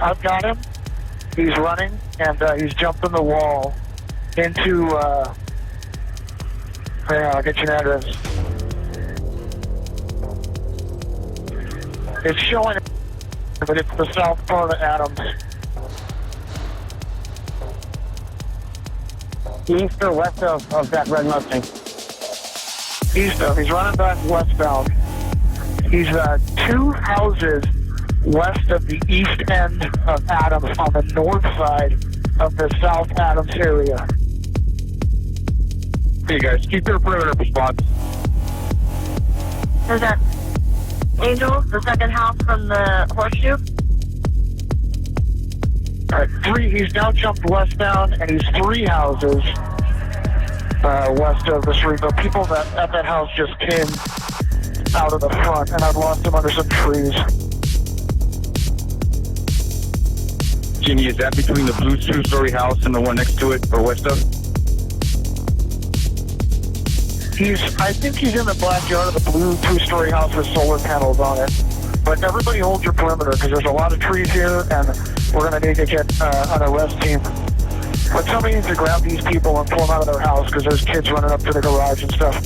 I've got him. He's running, and he's jumping the wall into, hang on, I'll get you an address. It's showing, but it's the south part of Adams. East or west of that red Mustang? East of, he's running back westbound. He's 2 houses west of the east end of Adams on the north side of the South Adams area. Hey guys, keep your perimeter response. Is that Angel, the second house from the horseshoe? Alright, 3, he's now jumped westbound, and he's 3 houses west of the street. The people that at that house just came out of the front, and I've lost him under some trees. Jimmy, is that between the blue 2-story house and the one next to it, or west of? I think he's in the backyard of the blue 2-story house with solar panels on it. But everybody hold your perimeter, because there's a lot of trees here, and we're going to need to get an arrest team. But somebody needs to grab these people and pull them out of their house, because there's kids running up to the garage and stuff.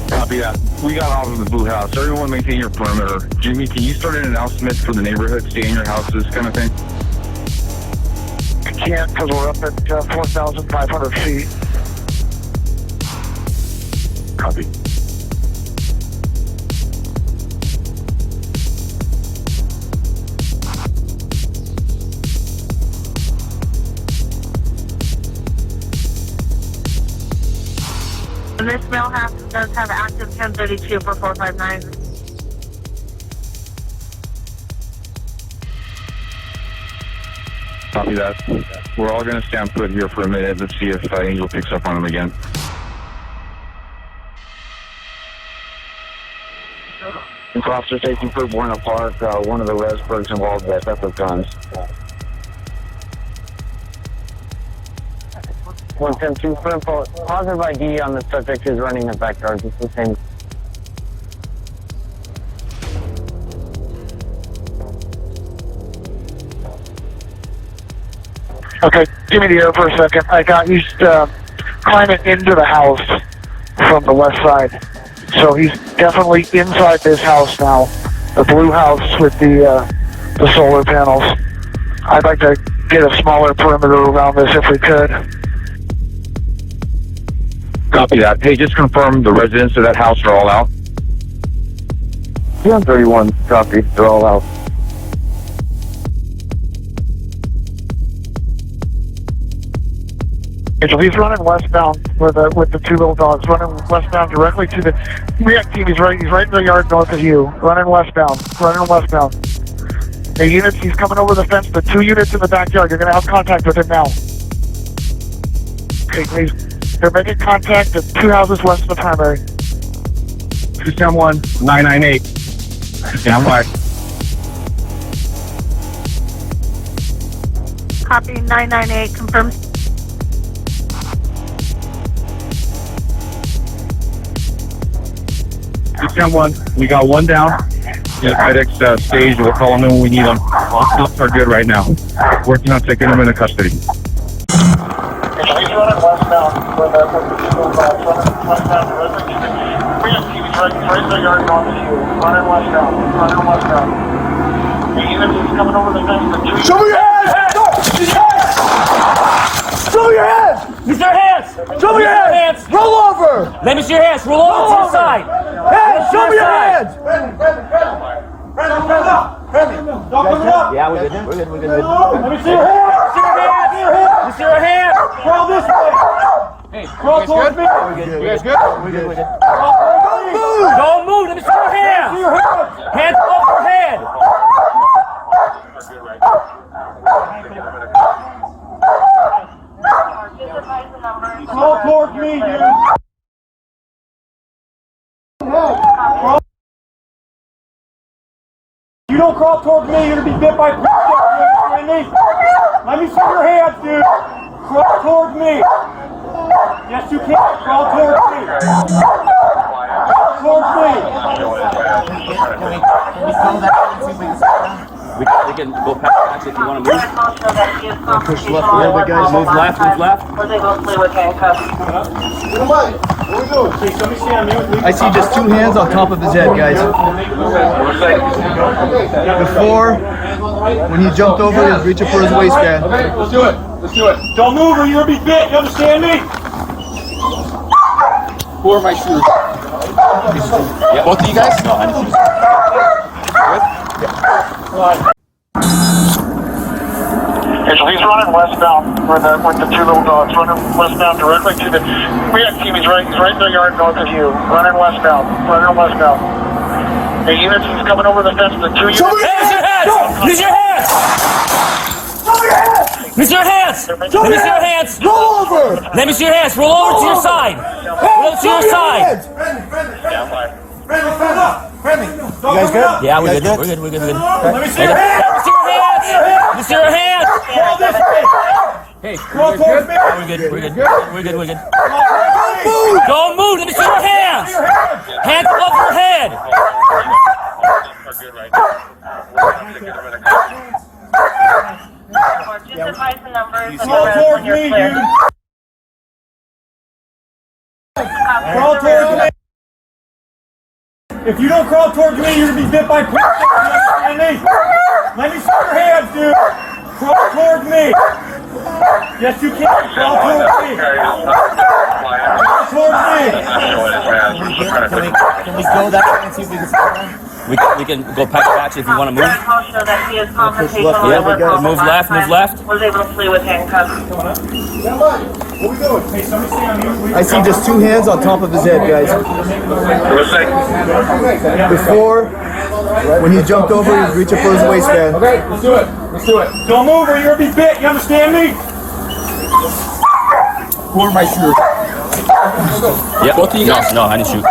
Copy that. We got off of the blue house. Everyone maintain your perimeter. Jimmy, can you start an announcement for the neighborhood, stay in your houses kind of thing? I can't, because we're up at 4,500 feet. Copy. And this male house does have active 1032 for 459. Copy that. We're all going to stand put here for a minute. Let's see if Angel picks up on him again. Officer safety for Buena Park. One of the Resbergs involved with theft of guns. 110 positive ID on the subject who's running the backyard. It's the same. Okay, give me the air for a second. I got he's climbing into the house from the west side. So he's definitely inside this house now. The blue house with the solar panels. I'd like to get a smaller perimeter around this if we could. Copy that. Hey, just confirm the residents of that house are all out. Yeah, 31. Copy. They're all out. Angel, he's running westbound with the 2 little dogs, running westbound directly to the react team. He's right in the yard north of you, running westbound. The units, he's coming over the fence. The 2 units in the backyard, you're going to have contact with him now. Okay, they're making contact at 2 houses west of the primary. 271 998. Stand by. Copy 998, confirmed. One. We got 1 down. Yeah, FedEx stage. We'll call them in when we need them. Cops are good right now. Working on taking them into custody. He's running westbound with the 2 little dogs, running westbound directly to the react team. He's right in the yard north of you, running westbound. The units, he's coming over the fence. The 2 Show me your hands! Show me your hands! Use your hands! Show me your hands! Roll over! Let me see your hands. Roll over to the side. Hey, show me your hands! Yeah, we're good. We're good. Let me see your hands! Let me see your hands. Crawl this way! Hey, Crawl towards me! You guys good? We're good. Don't move! Don't move. Let me see your hands. See your hands! Hands off your head. Crawl towards me, dude! Crawl. You don't crawl towards me, you're gonna be bit by you understand me? Let me see your hands, dude! Crawl towards me! Yes, you can! Crawl towards me! Crawl towards me. We can go past if you want to move. Push left a little bit, guys. Move left, move left. We're able to play with handcuffs. I see just two hands on top of his head, guys. Before, when he jumped over, he was reaching for his waistband. Let's do it. Let's do it. Don't move or you'll be bit. You understand me? Who are my shooters? Yeah. Both of you guys? No, I didn't shoot. Okay, so he's running westbound with the two little dogs, running westbound directly to the react team. He's right in the yard north of you, running westbound. The units, he's coming over the fence, the two units. Use your hands! Use your hands! Use your hands! Let me see your hands! Roll over! Let me see your hands! Roll over to your side! Roll over to your side! You guys good? Yeah, we're good. We're good. We're good. We're good. Let me see your hands. Let me see your hands! Let me see your hands! Crawl this way. Hey, Crawl towards me. we're good. We're good. We're good. We're good. Crawl towards me. Don't move! Let me see your hands! Hands above your head! Just advise the numbers and Crawl the towards when you're me, clear. dude. Crawl towards me. If you don't crawl towards me, you're gonna be bit by poison. You understand me? Let me see your hands, dude. Crawl towards me. Yes, you can. Crawl towards me. Crawl towards me. Can we go that way and see if we can see We can go past if you want to move. I'll show that he is confrontational. Yeah, with us move left, move left. Was able to play with handcuffs. What we doing? Hey, somebody stay on you. I see just two hands on top of his head, guys. Before, when he jumped over, he was reaching for his waistband. Okay, let's do it. Let's do it. Don't move or you're gonna be bit. You understand me? Who are my shooters? Yeah, both of you guys? No, I didn't shoot.